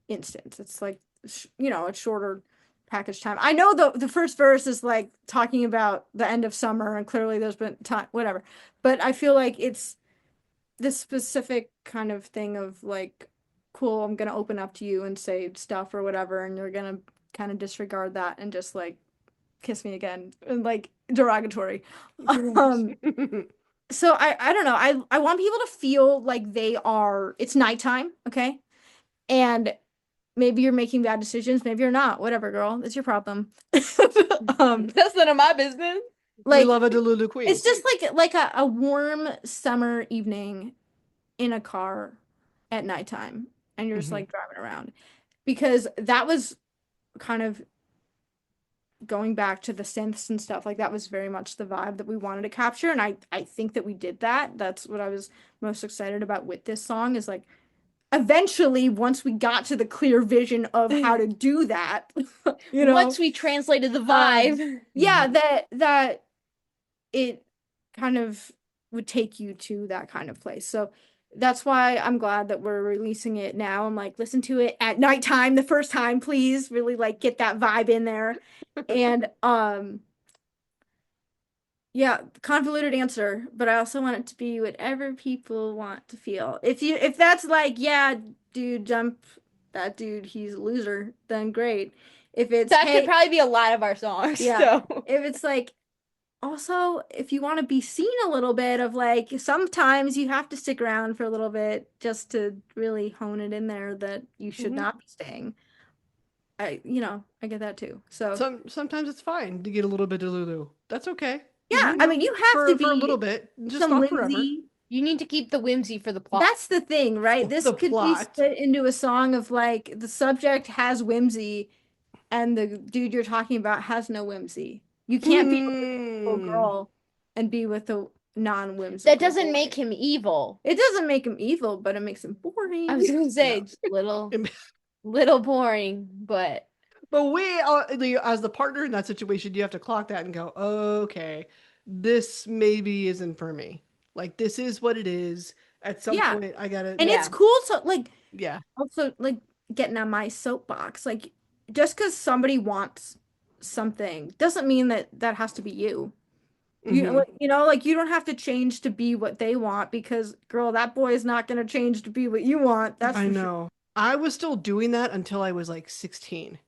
instance. It's like a shorter package time. I know the first verse is like talking about the end of summer and clearly there's been time whatever. But I feel like it's this specific kind of thing of like, cool, I'm gonna open up to you and say stuff or whatever, and you're gonna kind of disregard that and just like kiss me again and like derogatory. Um, so I don't know. I want people to feel like it's nighttime, okay? And maybe you're making bad decisions, maybe you're not. Whatever, girl. It's your problem. That's none of my business. We Like love a Delulu queen. it's just like a warm summer evening in a car at nighttime and you're just like driving around because that was kind of going back to the synths and stuff like that was very much the vibe that we wanted to capture and I think that we did that. That's what I was most excited about with this song is like eventually once we got to the clear vision of how to do that Once we translated the vibe. yeah that it kind of would take you to that kind of place. So that's why I'm glad that we're releasing it now. I'm like, listen to it at nighttime the first time, please. Really like get that vibe in there. And yeah, convoluted answer, but I also want it to be whatever people want to feel. If that's like, yeah, dude, jump that dude, he's a loser, then great. If it's That hey, could probably be a lot of our songs. yeah. So. If it's like also, if you want to be seen a little bit of like sometimes you have to stick around for a little bit just to really hone it in there that you should not be staying. I get that too. So Sometimes it's fine to get a little bit of Lulu. That's okay. yeah, I mean you have to be for a little bit, just some not forever. whimsy. You need to keep the whimsy for the plot. That's the thing, right? This The could be plot. split into a song of like the subject has whimsy and the dude you're talking about has no whimsy. You can't be with a little girl and be with a non-whimsical That doesn't boy. make him evil. It doesn't make him evil, but it makes him boring. I was gonna say No. just little boring, but we, as the partner in that situation, you have to clock that and go, okay, this maybe isn't for me. Like, this is what it is. At some Yeah. point, I gotta. And it's cool to like Yeah. also like getting on my soapbox. Like just because somebody wants something doesn't mean that that has to be you. Like you don't have to change to be what they want because girl, that boy is not gonna change to be what you want. That's I for sure. know. I was still doing that until I was like 16.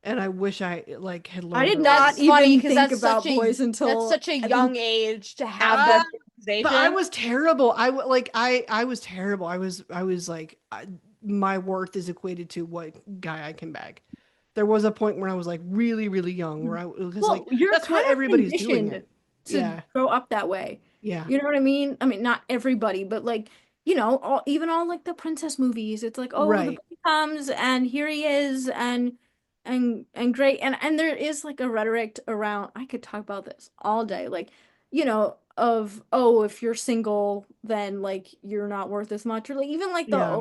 And I wish I like had learned. I did the not lesson. even funny because think that's about such a boys until that's such a young age to have Ah, that realization. But I was terrible. I was terrible. I was like my worth is equated to what guy I can bag. there was a point where I was like really, really young where I was like, Well, you're that's what kind of everybody's doing conditioned it. to Yeah. grow up that way. Yeah. You know what I mean? I mean, not everybody, but like, even all like the princess movies, it's like, oh, the Right. prince comes and here he is and great. And there is like a rhetoric around, I could talk about this all day, like, of oh, if you're single, then like you're not worth as much. Or like even like Yeah.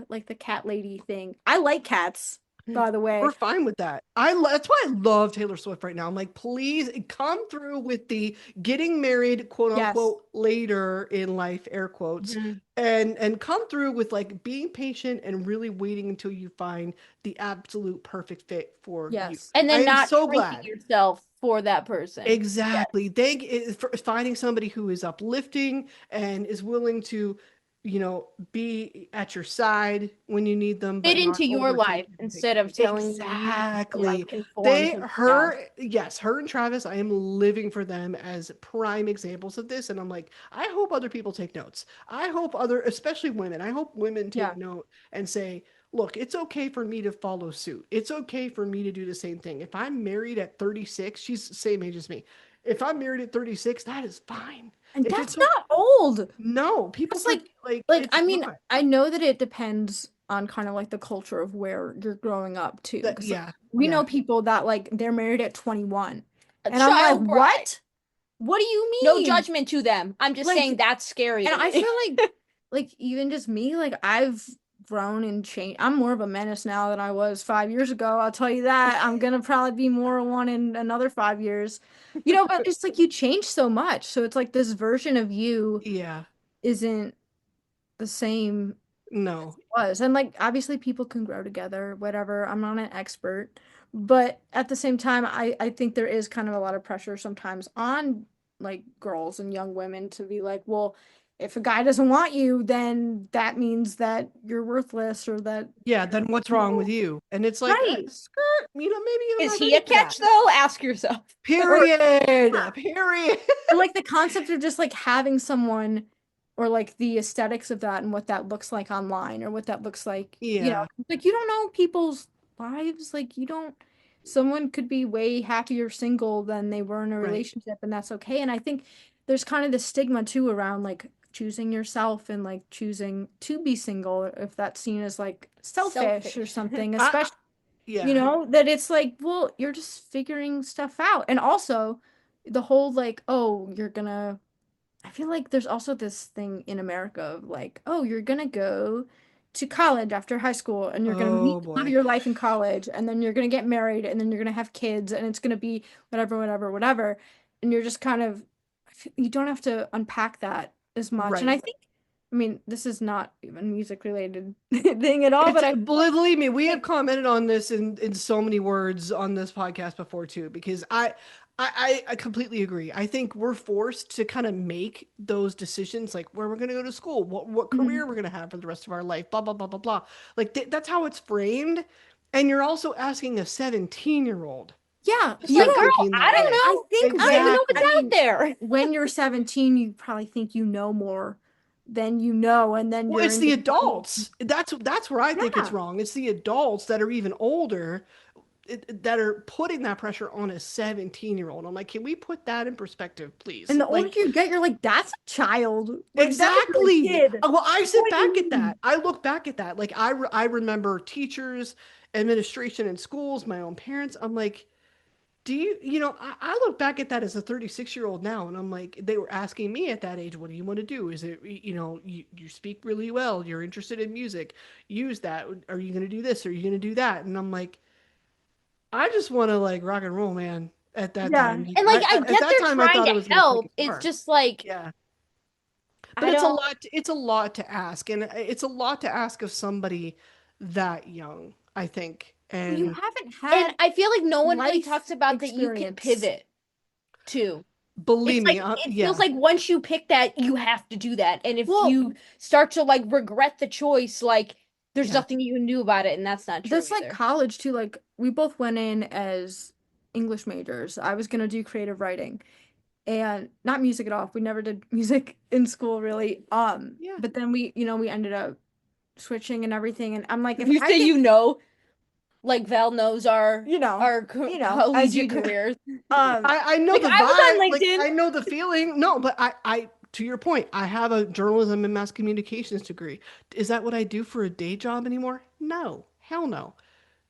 like the cat lady thing. I like cats, by the way. We're fine with that. That's why I love Taylor Swift right now. I'm like, please come through with the getting married, quote Yes. unquote, later in life, air quotes, Mhm. and come through with like being patient and really waiting until you find the absolute perfect fit for you. Yes. And I then am not so shrinking glad. yourself for that person. Yeah. Exactly. For finding somebody who is uplifting and is willing to, be at your side when you need them, Fit but not into your overtake life you and take instead of telling you you need to like exactly. conform to them. Yes, her and Travis, I am living for them as prime examples of this. And I'm like, I hope other people take notes. I hope especially women, I hope women Yeah. take note and say, look, it's okay for me to follow suit. It's okay for me to do the same thing. If I'm married at 36, she's the same age as me. If I'm married at 36, that is fine. And If that's it's okay, not old. no, people That's forget, like, like it's I mean, not. I know that it depends on kind of like the culture of where you're growing up too. That, Because like, yeah, we yeah. know people that like they're married at 21. A And I'm like, child bride. what? What do you No mean? judgment to them. I'm just Like, saying that's scary and to I me. feel like even just me, like I've grown and changed. I'm more of a menace now than I was 5 years ago. I'll tell you that. I'm gonna probably be more one in another 5 years. But it's like you change so much. So it's like this version of you Yeah, isn't the same no, was. And like obviously people can grow together, whatever. I'm not an expert, but at the same time, I think there is kind of a lot of pressure sometimes on like girls and young women to be like, well, if a guy doesn't want you, then that means that you're worthless or that yeah, you're then what's wrong with no. you? And it's like, Right. skirt, maybe I'm Is not he a ready for that. catch though? Ask yourself. Or Period. Period. or like the concept of just like having someone or like the aesthetics of that and what that looks like online or what that looks like, Yeah, like you don't know people's lives. Like you don't, someone could be way happier single than they were in a right. relationship, and that's okay. And I think there's kind of this stigma too around like choosing yourself and like choosing to be single if that's seen as like selfish or Selfish. something, I, especially, yeah. that it's like, well, you're just figuring stuff out. And also the whole like, oh, you're gonna I feel like there's also this thing in America of like, oh, you're gonna go to college after high school and you're gonna Oh meet love of boy. your life in college and then you're gonna get married and then you're gonna have kids and it's gonna be whatever, whatever, whatever. And you're just kind of, you don't have to unpack that as much. And I Right. think, I mean, this is not even music related thing at all, but I feel Believe me, we have like, commented on this in so many words on this podcast before too, because I completely agree. I think we're forced to kind of make those decisions, like where we're going to go to school, what Mhm. career we're going to have for the rest of our life, blah blah blah blah blah. Like that's how it's framed, and you're also asking a 17-year-old Yeah, It's you like, start don't, girl, thinking I that don't way. I know. think I don't even know I what's out mean, there. when you're 17, you probably think you know more than you know, and then Well, you're it's in the between. adults. That's where I think it's Yeah. wrong. It's the adults that are even older that are putting that pressure on a 17-year-old. I'm like, can we put that in perspective, please? And the older Like, you get, you're like, that's a child. Like, that is a exactly. kid. Well, I sit What do back you at that. mean? I look back at that. Like, I remember teachers, administration in schools, my own parents. I'm like, I look back at that as a 36-year-old now, and I'm like, they were asking me at that age, what do you want to do? Is it, you speak really well, you're interested in music, use that. Are you going to do this? Are you going to do that? And I'm like, I just want to like rock and roll, man. At that Yeah. time, And like, I at get that they're time, I trying thought to I was going to play help. It's guitar. just like, Yeah, but I it's a don't, lot. It's a lot to ask, and it's a lot to ask of somebody that young, I think. You And haven't and had I feel like no one really life talks about that you can experience. pivot too. believe It's me, like, it feels yeah, like once you pick that, you have to do that. And if Well, you start to like regret the choice, like there's yeah, nothing you can do about it. And that's not true that's like either. college too. Like, we both went in as English majors. I was gonna do creative writing and not music at all. We never did music in school really. yeah. But then we ended up switching and everything. And I'm like, if You I say could you know. like Val knows our as you collegiate do. careers. I know Like the I was on vibe, like LinkedIn. I know the feeling. No, but I to your point, I have a journalism and mass communications degree. Is that what I do for a day job anymore? No, hell no.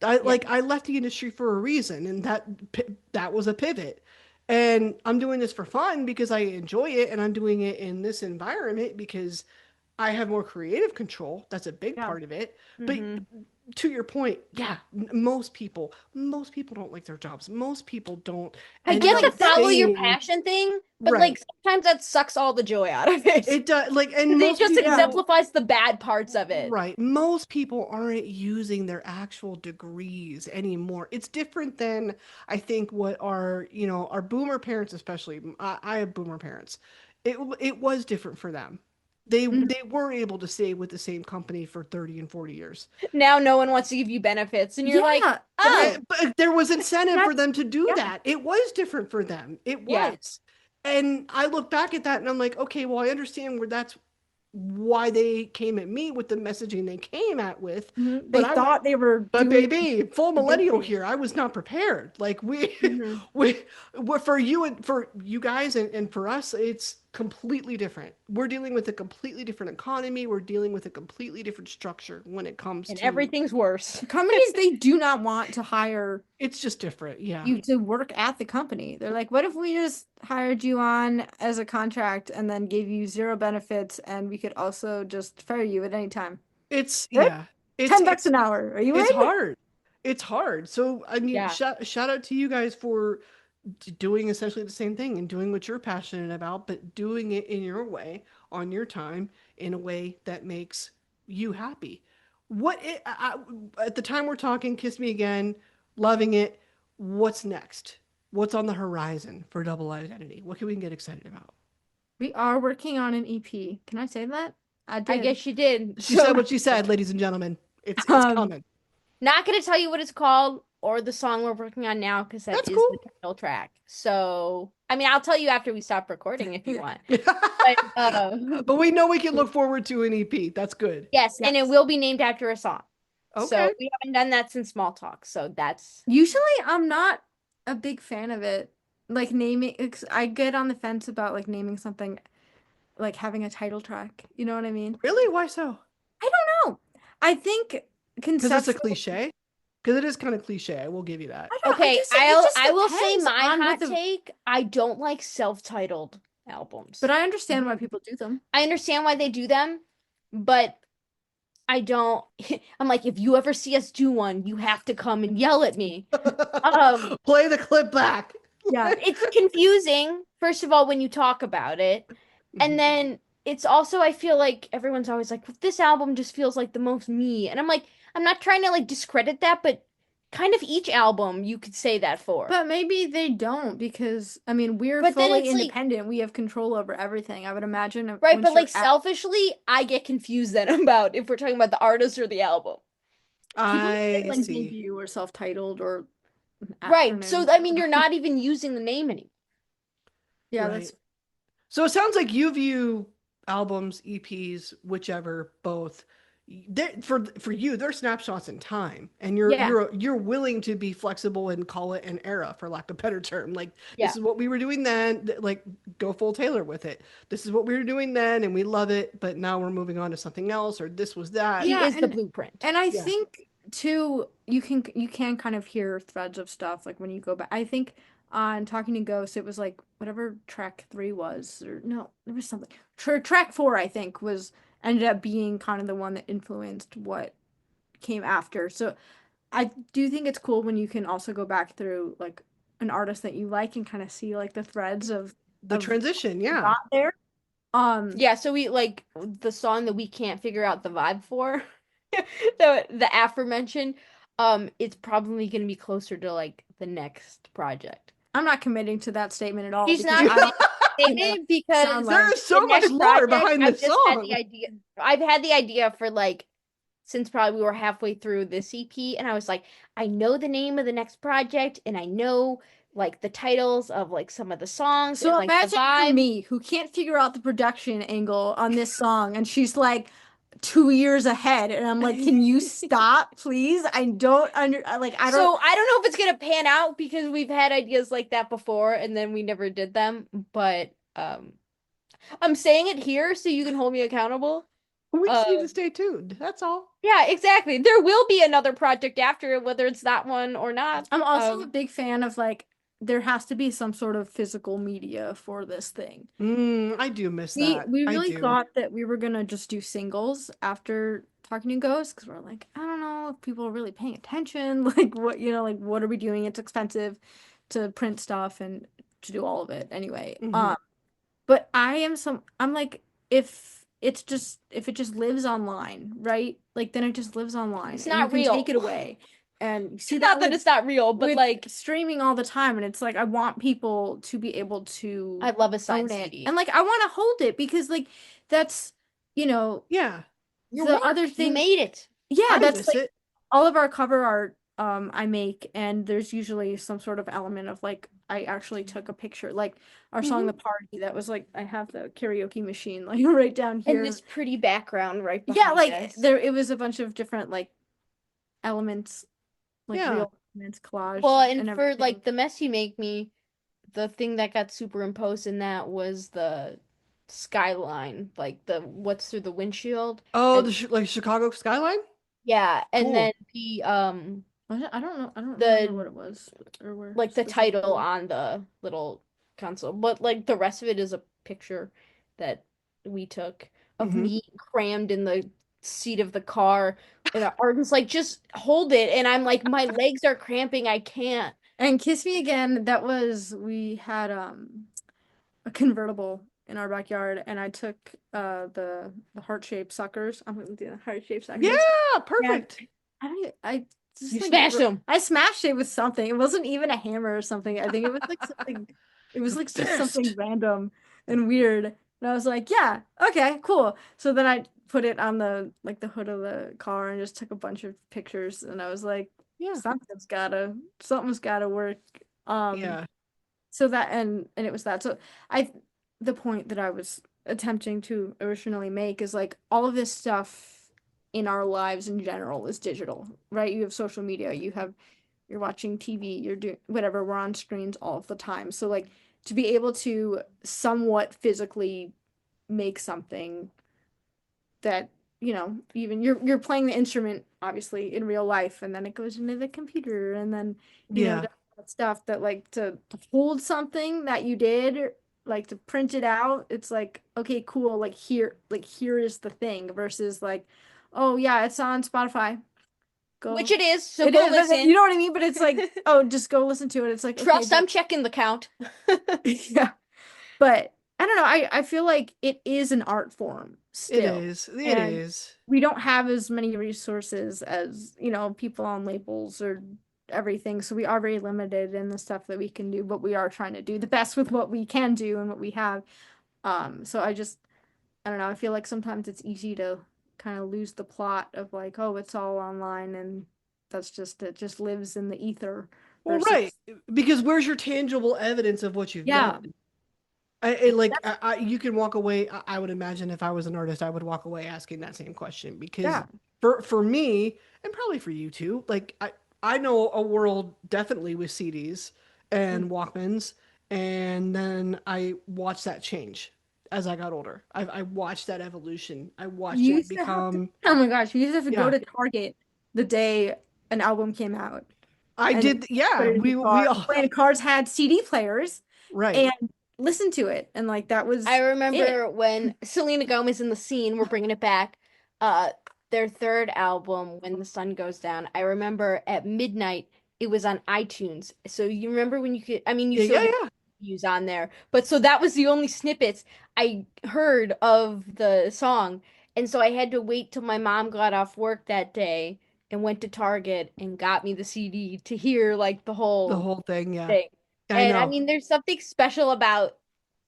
Yeah. I left the industry for a reason, and that was a pivot. And I'm doing this for fun because I enjoy it, and I'm doing it in this environment because I have more creative control. That's a big Yeah. part of it. But Mhm. to your point, yeah, most people don't like their jobs. Most people don't I end get the up follow your staying. passion thing, but like Right. sometimes that sucks all the joy out of it. It does, like, and It most just Yeah. people, exemplifies the bad parts of it. right, most people aren't using their actual degrees anymore. It's different than I think what our boomer parents, especially. I have boomer parents. It was different for them. Mhm. They were able to stay with the same company for 30 and 40 years. Now no one wants to give you benefits, and you're like, Yeah. And oh, But there was incentive for that's them to do yeah. that. It was different for them. It yeah. was. And I look back at that and I'm like, okay, well, I understand where that's why they came at me with the messaging they came at with, but They thought they were but doing baby, full the good millennial thing. here. I was not prepared. Like Mhm. we for you and for you guys and for us, it's completely different. We're dealing with a completely different economy. We're dealing with a completely different structure when it comes And to everything's worse. Companies, they do not want to hire it's just different. Yeah. you to work at the company. They're like, what if we just hired you on as a contract and then gave you zero benefits and we could also just fire you at any time? It's Good? yeah. It's $10 it's an hour. Are you it's in? hard. It's hard. So I mean, Yeah. shout out to you guys for doing essentially the same thing and doing what you're passionate about, but doing it in your way, on your time, in a way that makes you happy. At the time we're talking, Kiss Me Again, loving it. What's next? What's on the horizon for Double Identity? What can we get excited about? We are working on an EP. Can I say that? I I did. guess you did. She said So what she said, ladies and gentlemen. It's Um, coming. not gonna tell you what it's called or the song we're working on now because that That's is the cool. title track. So I mean, I'll tell you after we stop recording if you want. But But we know we can look forward to an EP. That's good. yes, and it yes. will be named after a song. So Okay. we haven't done that since Small Talk. So that's Usually I'm not a big fan of it. Like naming, I get on the fence about like naming something like having a title track. You know what I mean? Really? Why so? I don't know. I think Because it's a conceptually, cliche? Because it is kind of cliche. I will give you that. I don't know. okay. It just I will say depends my on what hot the. take. I don't like self-titled albums. But I understand why people do them. I understand why they do them, but I don't. I'm like, if you ever see us do one, you have to come and yell at me. Um, Play the clip back. Yeah. it's confusing, first of all, when you talk about it. And Mhm. then it's also, I feel like everyone's always like, this album just feels like the most me. And I'm like, I'm not trying to like discredit that, but kind of each album you could say that for. But maybe they don't because I mean we're But then fully it's like, independent. We have control over everything. I would imagine right, once but you're like at selfishly, I get confused then about if we're talking about the artist or the album. people say I like see. debut or self-titled or Right. So, acronym. I mean, you're not even using the name anymore. Yeah, Right. that's So it sounds like you view albums, EPs, whichever, both. For you, they're snapshots in time, and yeah. you're willing to be flexible and call it an era, for lack of a better term. Like this Yeah. is what we were doing then. Like go full Taylor with it. This is what we were doing then, and we love it. But now we're moving on to something else, or this was that. He Yeah, is the blueprint. and I Yeah. think too you can kind of hear threads of stuff like when you go back. I think on Talking to Ghosts it was like whatever track 3 was or no, there was something. Track 4 I think was ended up being kind of the one that influenced what came after. So I do think it's cool when you can also go back through like an artist that you like and kind of see like the threads The of transition, what yeah. got there. Yeah, so we like the song that we can't figure out the vibe for, the aforementioned, it's probably gonna be closer to like the next project. I'm not committing to that statement at all She's because not I don't statement because sound There like is so the much next lore project, behind I've this just had the song. idea. I've had the idea for like since probably we were halfway through this EP, and I was like, I know the name of the next project, and I know like the titles of like some of the songs and So like the imagine for vibe. me who can't figure out the production angle on this song, and she's like, 2 years ahead, and I'm like, can you stop, please? I don't like I So don't. I don't know if it's gonna pan out because we've had ideas like that before and then we never did them. But I'm saying it here so you can hold me accountable. We just need to Um, stay tuned. That's all. yeah, exactly. There will be another project after it, whether it's that one or not. I'm also a big fan of like there has to be some sort of physical media for this thing. I do miss We that. we I really do. thought that we were gonna just do singles after talking to Ghost because we're like, I don't know if people are really paying attention. Like what, like what are we doing? It's expensive to print stuff and to do all of it anyway. Hmm. But I'm like, if it just lives online, right? Like then it just lives online It's and you not can real. take it away. And you see that Not that it's not real, but with like streaming all the time, and it's like I want people to be able to I love a own signed it. CD. And like I want to hold it because like that's, you know, Yeah. Your the mark. other You thing. made it. Yeah, I that's miss like it. all of our cover art I make, and there's usually some sort of element of like I actually took a picture. Like our song Hmm. The Party, that was like I have the karaoke machine like right down And here. this pretty background right Yeah, behind like us. there it was a bunch of different like elements, like Yeah. real elements, collage Well, and and for everything. like the mess you make me, the thing that got superimposed in that was the skyline, like the what's through the windshield. Oh, And the like Chicago skyline. yeah, and Cool. then I don't know. I don't remember what the it was or where like the title specifically. on the little console. But like the rest of it is a picture that we took of Hmm. me crammed in the seat of the car. And Arden's like, just hold it. And I'm like, my legs are cramping. I can't. And Kiss Me Again, that was we had a convertible in our backyard, and I took the heart-shaped suckers. I'm gonna do the heart-shaped suckers. Yeah. And Perfect. I just You like smashed them. I smashed it with something. It wasn't even a hammer or something. I think it was like something. It was The like just something best. random and weird. And I was like, yeah, okay, cool. So then I put it on the like the hood of the car and just took a bunch of pictures. And I was like, Yeah. something's gotta work. Um, Yeah. so that and it was that. So I the point that I was attempting to originally make is like all of this stuff in our lives in general is digital, right? You have social media, you're watching TV, you're doing whatever, we're on screens all of the time. So like to be able to somewhat physically make something that, even you're playing the instrument obviously in real life, and then it goes into the computer, and then Yeah. does that stuff that like to hold something that you did, like to print it out. It's like, okay, cool, like here is the thing versus like, oh yeah, it's on Spotify, Which go. it is, so It go is, you listen. know what I mean? But it's like, oh, just go listen to it. It's like, okay, Trust, but I'm checking the count. yeah. But I don't know. I feel like it is an art form It still. is. It And is. we don't have as many resources as, people on labels or everything. So we are very limited in the stuff that we can do, but we are trying to do the best with what we can do and what we have. So I don't know. I feel like sometimes it's easy to kind of lose the plot of like, oh, it's all online and it just lives in the ether Well, right. versus, Because where's your tangible evidence of what you've yeah, done? You can walk away. I would imagine if I was an artist, I would walk away asking that same question because yeah. for me and probably for you too, like I know a world definitely with CDs and Walkmans, and then I watched that change as I got older. I watched that evolution. I watched You it used to have to, become oh my gosh, you used to have to go yeah. to Target the day an album came out I and did put yeah. it in the We car. all And cars had CD players right. and listen to it. And like that I was it. remember when Selena Gomez and the Scene were bringing it back, uh, their third album, When the Sun Goes Down. I remember at midnight it was on iTunes. So you remember when you could, I mean, you Yeah, still yeah, get yeah. views on there, but so that was the only snippets I heard of the song. And so I had to wait till my mom got off work that day and went to Target and got me the CD to hear like the The whole whole thing, yeah. thing. I And I know. mean, there's something special about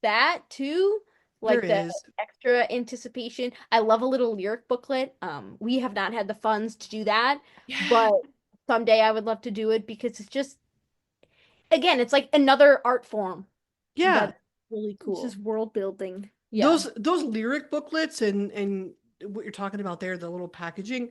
that too, There like the is. extra anticipation. I love a little lyric booklet. We have not had the funds to do that, Yeah. but someday I would love to do it because it's just, again, it's like another art form Yeah. that's really It's cool. just world building. Yeah. Those lyric booklets and what you're talking about there, the little packaging,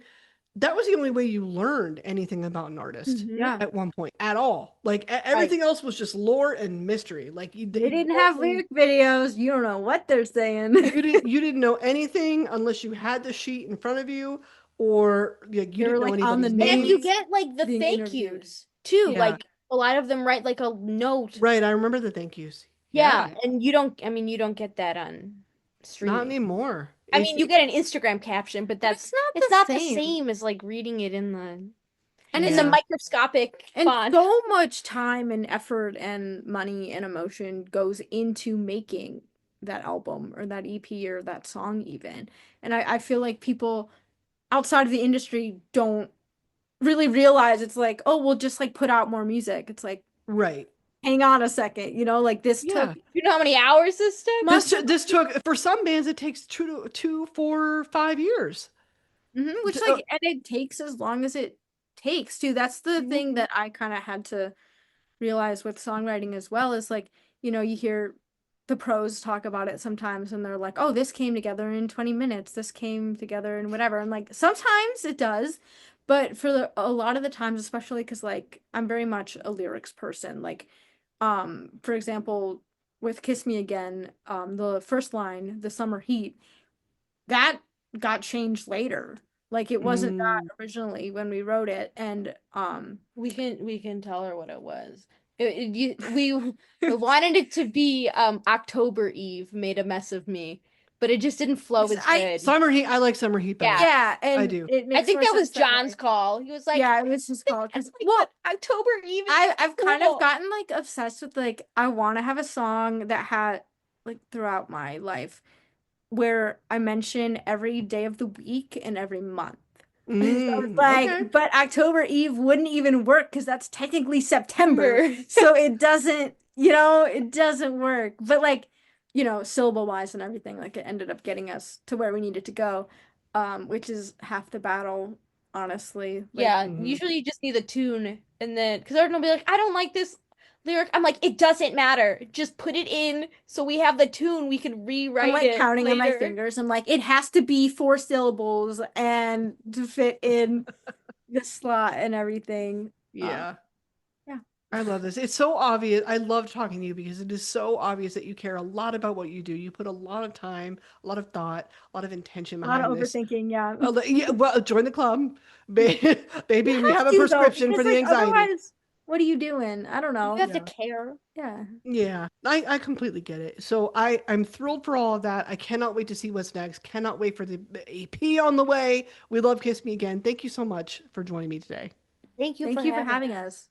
that was the only way you learned anything about an artist Mhm. Yeah. at one point at all. Like Right. everything else was just lore and mystery. Like They didn't have lyric videos. You don't know what they're saying. you didn't know anything unless you had the sheet in front of you, or like you They were didn't know like on the anybody's And you names. news get like the being thank interviewed. yous too. Yeah, Like a lot of them write like a note. right. I remember the thank yous. Yeah, Yeah, and you don't, I mean, you don't get that on not streaming. anymore. I mean, you get an Instagram caption, but But that's it's it's not not the the same. same as like reading it And in it's the Yeah, microscopic and font. so much time and effort and money and emotion goes into making that album or that EP or that song even. And I feel like people outside of the industry don't really realize it's like, oh, we'll just like put out more music. It's like, right. hang on a second, like this Yeah. took You know how many hours this took? months of This took for some bands it takes 4, 5 years. which To- like and it takes as long as it takes too. That's the Mhm. thing that I kind of had to realize with songwriting as well is like, you hear the pros talk about it sometimes and they're like, oh, this came together in 20 minutes. This came together in whatever. And like sometimes it does, but for a lot of the times, especially because like I'm very much a lyrics person. Like, for example, with Kiss Me Again, the first line, the summer heat, that got changed later. Like it wasn't that Mm, originally when we wrote it. And We can tell her what it was. We wanted it to be October Eve made a mess of me, but it just didn't flow as I good. Summer Heat. I like Summer Heat better. Yeah. Yeah, I and do. it I makes think more that was sense that John's way. call. He was like, Yeah, it was his call. I was Because, like, well, but October Eve is I've kind of cool. gotten like obsessed with like I want to have a song that had like throughout my life where I mention every day of the week and every month. So it's like, Okay. but October Eve wouldn't even work because that's technically September. Remember. So it doesn't, it doesn't work. But like, syllable wise and everything, like it ended up getting us to where we needed to go, which is half the battle, honestly. Like, Yeah, Hmm. usually you just need the tune, and then because Arden will be like, I don't like this lyric. I'm like, it doesn't matter. Just put it in so we have the tune. We can I'm rewrite like it counting on my later. fingers. I'm like, it has to be 4 syllables and to fit in the slot and everything. Yeah. Yeah. I love this. It's so obvious. I love talking to you because it is so obvious that you care a lot about what you do. You put a lot of time, a lot of thought, a lot of intention A lot of behind this. overthinking, yeah. Yeah, well, join the club. You Baby, we have have a to though, prescription for because the like anxiety. otherwise, what are you doing? I don't You know. have to Yeah. care. Yeah. Yeah, I completely get it. So I'm thrilled for all of that. I cannot wait to see what's next. Cannot wait for the AP on the way. We love Kiss Me Again. Thank you so much for joining me today. Thank you Thank for you for having having us. us.